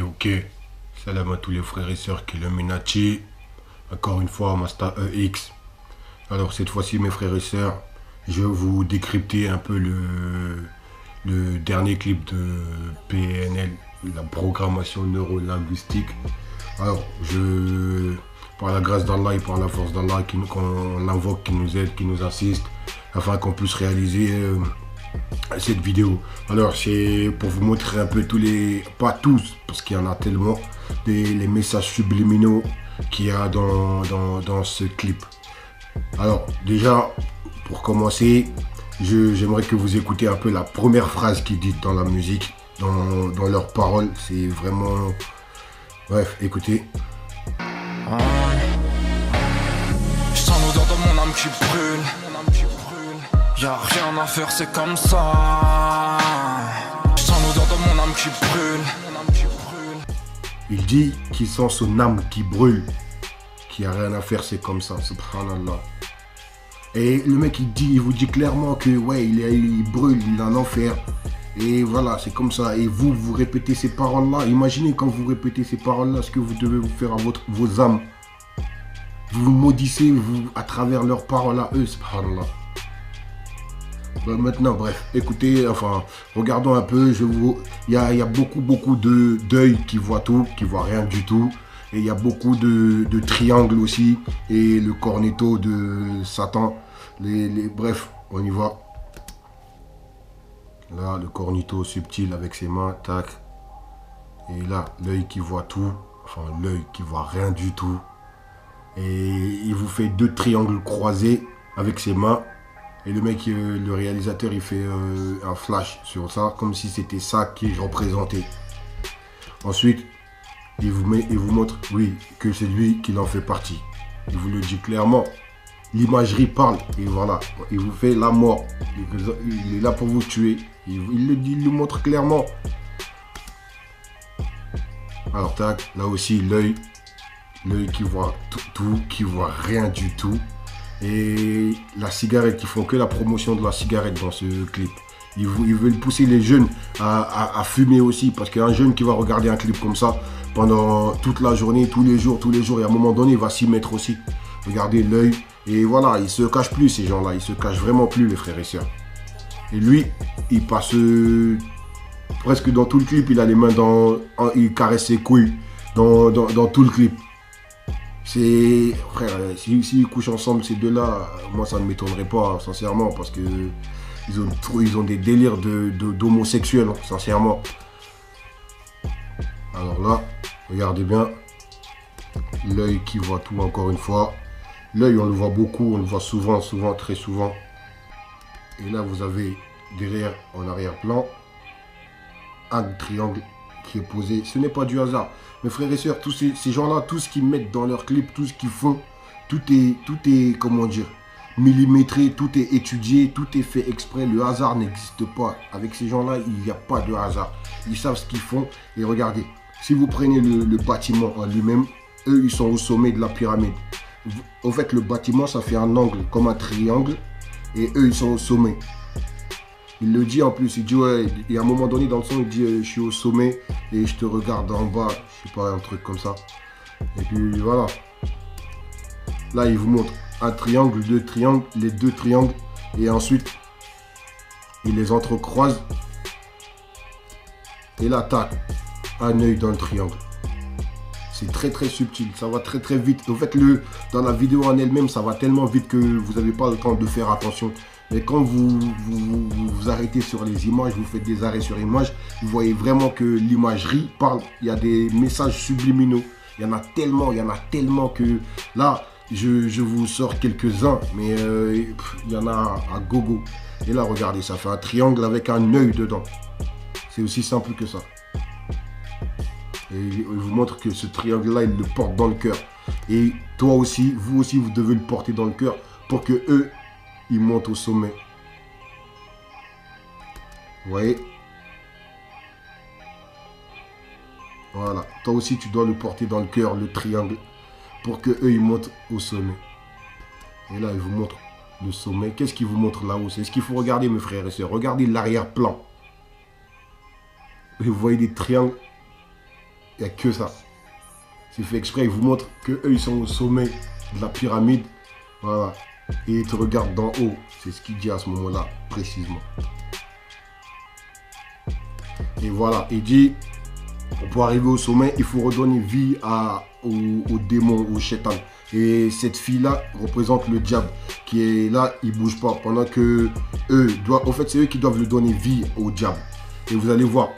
Ok. Salam à tous les frères et sœurs Illuminati. Encore une fois, Masta EX. Alors cette fois-ci, mes frères et sœurs, je vais vous décrypter un peu le dernier clip de PNL, la programmation neurolinguistique. Alors, par la grâce d'Allah et par la force d'Allah, qu'on l'invoque, qui nous aide, qui nous assiste, afin qu'on puisse réaliser cette vidéo. Alors, c'est pour vous montrer un peu pas tous, parce qu'il y en a tellement, les messages subliminaux qu'il y a dans ce clip. Alors, déjà, pour commencer, j'aimerais que vous écoutez un peu la première phrase qu'ils disent dans la musique, dans leurs paroles. C'est vraiment... Bref, écoutez. Je sens l'odeur de mon âme qui brûle. Y'a rien à faire, c'est comme ça. Je sens l'odeur de mon âme qui brûle. Il dit qu'il sent son âme qui brûle, qu'il n'y a rien à faire, c'est comme ça, subhanallah. Et le mec il vous dit clairement que ouais, il brûle, il est en enfer. Et voilà, c'est comme ça. Et vous répétez ces paroles-là. Imaginez quand vous répétez ces paroles-là, ce que vous devez vous faire à vos âmes. Vous maudissez à travers leurs paroles à eux, subhanallah. Maintenant, bref, écoutez, regardons un peu. Il y a beaucoup de d'œil qui voit tout, qui voit rien du tout. Et il y a beaucoup de triangles aussi. Et le cornetto de Satan. Bref, on y va. Là, le cornetto subtil avec ses mains, tac. Et là, l'œil qui voit tout. Enfin, l'œil qui voit rien du tout. Et il vous fait deux triangles croisés avec ses mains. Et le mec, le réalisateur, il fait un flash sur ça, comme si c'était ça qu'il représentait. Ensuite, il vous montre, oui, que c'est lui qui en fait partie. Il vous le dit clairement. L'imagerie parle, et voilà. Il vous fait la mort. Il est là pour vous tuer. Il le montre clairement. Alors, tac, là aussi, l'œil qui voit tout, qui voit rien du tout. Et la cigarette, ils font que la promotion de la cigarette dans ce clip. Ils veulent pousser les jeunes à fumer aussi. Parce qu'un jeune qui va regarder un clip comme ça pendant toute la journée, tous les jours, et à un moment donné, il va s'y mettre aussi. Regardez l'œil. Et voilà, ils se cachent plus, ces gens-là. Ils se cachent vraiment plus, les frères et sœurs. Et lui, il passe presque dans tout le clip. Il a les mains il caresse ses couilles dans tout le clip. C'est... Frère, s'ils couchent ensemble, ces deux-là, moi, ça ne m'étonnerait pas, sincèrement, parce que ils ont des délires d'homosexuels, sincèrement. Alors là, regardez bien. L'œil qui voit tout, encore une fois. L'œil, on le voit beaucoup, on le voit souvent, très souvent. Et là, vous avez derrière, en arrière-plan, un triangle qui est posé. Ce n'est pas du hasard. Mes frères et sœurs, tous ces gens-là, tout ce qu'ils mettent dans leurs clips, tout ce qu'ils font, tout est, comment dire, millimétré, tout est étudié, tout est fait exprès. Le hasard n'existe pas. Avec ces gens-là, il n'y a pas de hasard. Ils savent ce qu'ils font. Et regardez, si vous prenez le bâtiment en lui-même, eux, ils sont au sommet de la pyramide. En fait, le bâtiment, ça fait un angle, comme un triangle. Et eux, ils sont au sommet. Il le dit en plus, il dit ouais, et à un moment donné dans le son, il dit je suis au sommet et je te regarde en bas, je sais pas, un truc comme ça. Et puis voilà. Là, il vous montre un triangle, deux triangles, les deux triangles. Et ensuite, il les entrecroise. Et là, tac, un œil dans le triangle. C'est très subtil, ça va très vite. En fait, dans la vidéo en elle-même, ça va tellement vite que vous n'avez pas le temps de faire attention. Mais quand vous arrêtez sur les images, vous faites des arrêts sur images, vous voyez vraiment que l'imagerie parle. Il y a des messages subliminaux. Il y en a tellement que là, je vous sors quelques-uns, mais il y en a à gogo. Et là, regardez, ça fait un triangle avec un œil dedans. C'est aussi simple que ça. Et il vous montre que ce triangle-là, il le porte dans le cœur. Et toi aussi, vous devez le porter dans le cœur pour que eux, ils montent au sommet. Vous voyez? Voilà. Toi aussi, tu dois le porter dans le cœur, le triangle, pour que eux, ils montent au sommet. Et là, il vous montre le sommet. Qu'est-ce qu'il vous montre là-haut? C'est ce qu'il faut regarder, mes frères et sœurs. Regardez l'arrière-plan. Et vous voyez des triangles. Il n'y a que ça. C'est fait exprès, ils vous montrent qu'eux, ils sont au sommet de la pyramide. Voilà. Et ils te regardent d'en haut. C'est ce qu'il dit à ce moment-là, précisément. Et voilà, il dit, pour arriver au sommet, il faut redonner vie au démon, au shaitan. Et cette fille-là représente le diable qui est là, il ne bouge pas. Pendant que eux doivent, en fait, c'est eux qui doivent lui donner vie au diable. Et vous allez voir,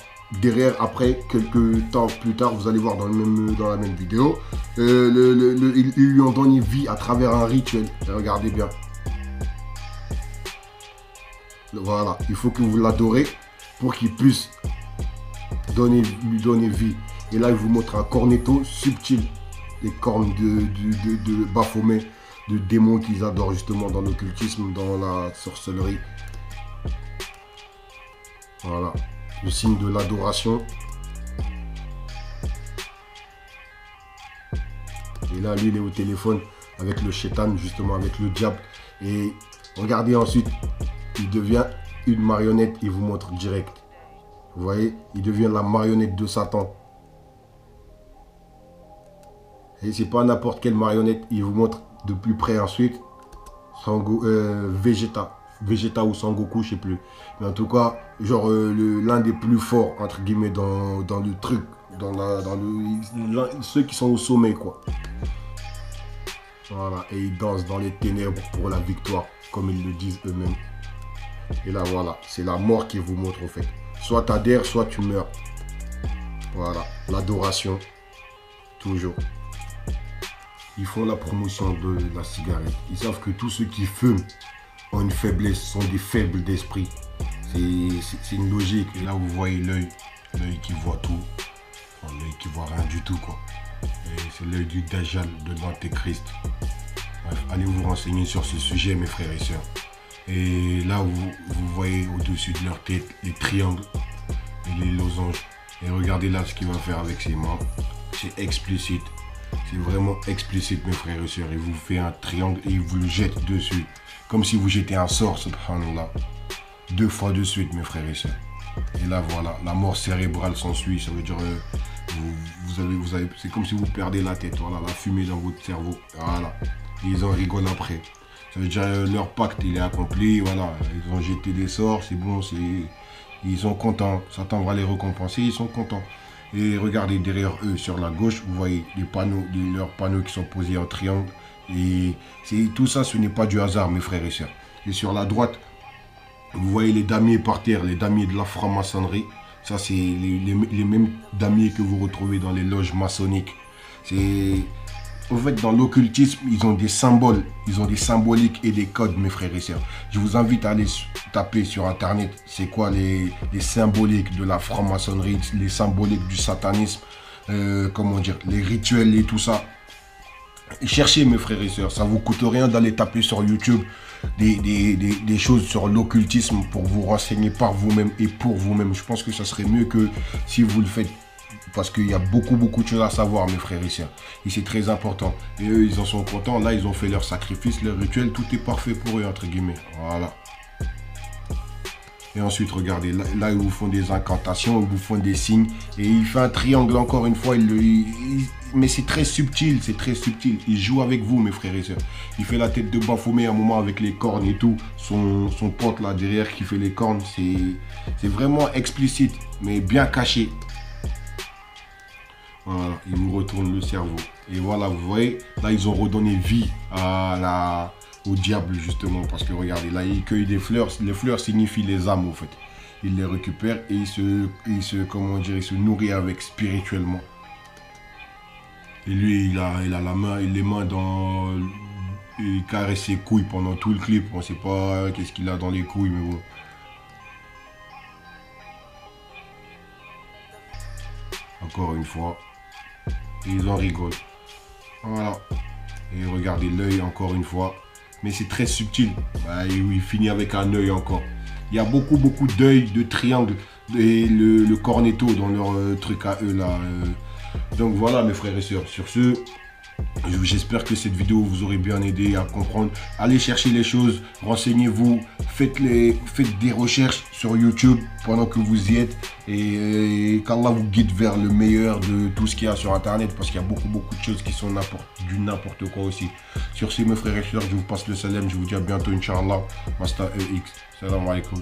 derrière, après, quelques temps plus tard, vous allez voir dans la même vidéo, ils lui ont donné vie à travers un rituel. Et regardez bien. Voilà, il faut que vous l'adorez pour qu'il puisse lui donner vie. Et là, il vous montre un cornetto subtil. Les cornes de Baphomet, de démons qu'ils adorent justement dans l'occultisme, dans la sorcellerie. Voilà, le signe de l'adoration. Et là, lui, il est au téléphone avec le shaitan, justement, avec le diable. Et regardez ensuite, il devient une marionnette, il vous montre direct. Vous voyez, il devient la marionnette de Satan. Et c'est pas n'importe quelle marionnette, il vous montre de plus près ensuite Vegeta ou Sangoku, je sais plus. Mais en tout cas, genre l'un des plus forts, entre guillemets, dans le truc, ceux qui sont au sommet, quoi. Voilà, et ils dansent dans les ténèbres pour la victoire, comme ils le disent eux-mêmes. Et là, voilà, c'est la mort qui vous montre, au fait. Soit tu adhères, soit tu meurs. Voilà, l'adoration, toujours. Ils font la promotion de la cigarette. Ils savent que tous ceux qui fument ont une faiblesse, sont des faibles d'esprit. C'est une logique. Et là, vous voyez l'œil qui voit tout. Enfin, l'œil qui voit rien du tout, quoi. Et c'est l'œil du Dajjal, de l'Antéchrist. Bref, allez vous renseigner sur ce sujet, mes frères et sœurs. Et là, vous voyez au-dessus de leur tête les triangles et les losanges. Et regardez là ce qu'il va faire avec ses mains. C'est explicite. C'est vraiment explicite, mes frères et sœurs. Il vous fait un triangle et il vous le jette dessus. Comme si vous jetez un sort, subhanallah. 2 fois de suite, mes frères et sœurs. Et là, voilà, la mort cérébrale s'ensuit. Ça veut dire, c'est comme si vous perdez la tête. Voilà, la fumée dans votre cerveau. Voilà. Et ils en rigolent après. Ça veut dire, leur pacte, il est accompli. Voilà, ils ont jeté des sorts. C'est bon, ils sont contents. Satan va les récompenser. Ils sont contents. Et regardez derrière eux, sur la gauche, vous voyez les panneaux, leurs panneaux qui sont posés en triangle. Et tout ça, ce n'est pas du hasard, mes frères et sœurs. Et sur la droite, vous voyez les damiers par terre, les damiers de la franc-maçonnerie. Ça, c'est les mêmes damiers que vous retrouvez dans les loges maçonniques. En fait, dans l'occultisme, ils ont des symboles, ils ont des symboliques et des codes, mes frères et sœurs. Je vous invite à aller taper sur Internet, c'est quoi les symboliques de la franc-maçonnerie, les symboliques du satanisme, comment dire, les rituels et tout ça. Et cherchez, mes frères et sœurs, ça ne vous coûte rien d'aller taper sur YouTube des choses sur l'occultisme pour vous renseigner par vous-même et pour vous-même. Je pense que ça serait mieux que si vous le faites. Parce qu'il y a beaucoup de choses à savoir, mes frères et sœurs. Et c'est très important. Et eux, ils en sont contents. Là, ils ont fait leur sacrifice, leur rituel. Tout est parfait pour eux, entre guillemets. Voilà. Et ensuite, regardez. Là, ils vous font des incantations, ils vous font des signes. Et il fait un triangle, encore une fois. Mais c'est très subtil, c'est très subtil. Il joue avec vous, mes frères et sœurs. Il fait la tête de Baphomet à un moment avec les cornes et tout. Son pote là derrière qui fait les cornes. C'est vraiment explicite, mais bien caché. Voilà, il nous retourne le cerveau. Et voilà, vous voyez, là, ils ont redonné vie au diable, justement. Parce que regardez, là, il cueille des fleurs. Les fleurs signifient les âmes, en fait. Il les récupère et il se nourrit avec spirituellement. Et lui, il a les mains dans... Il caresse ses couilles pendant tout le clip. On ne sait pas qu'est-ce qu'il a dans les couilles, mais bon. Encore une fois. Et ils en rigolent. Voilà. Et regardez l'œil encore une fois. Mais c'est très subtil. Bah, il finit avec un œil encore. Il y a beaucoup d'œils, de triangles. Et le cornetto dans leur truc à eux là. Donc voilà, mes frères et sœurs. Sur ce, J'espère que cette vidéo vous aurait bien aidé à comprendre. Allez chercher les choses, renseignez-vous, faites des recherches sur YouTube pendant que vous y êtes et qu'Allah vous guide vers le meilleur de tout ce qu'il y a sur Internet parce qu'il y a beaucoup de choses qui sont du n'importe quoi aussi. Sur ce, mes frères et sœurs, je vous passe le salam, je vous dis à bientôt, Inch'Allah. Masta EX. Salam alaikum.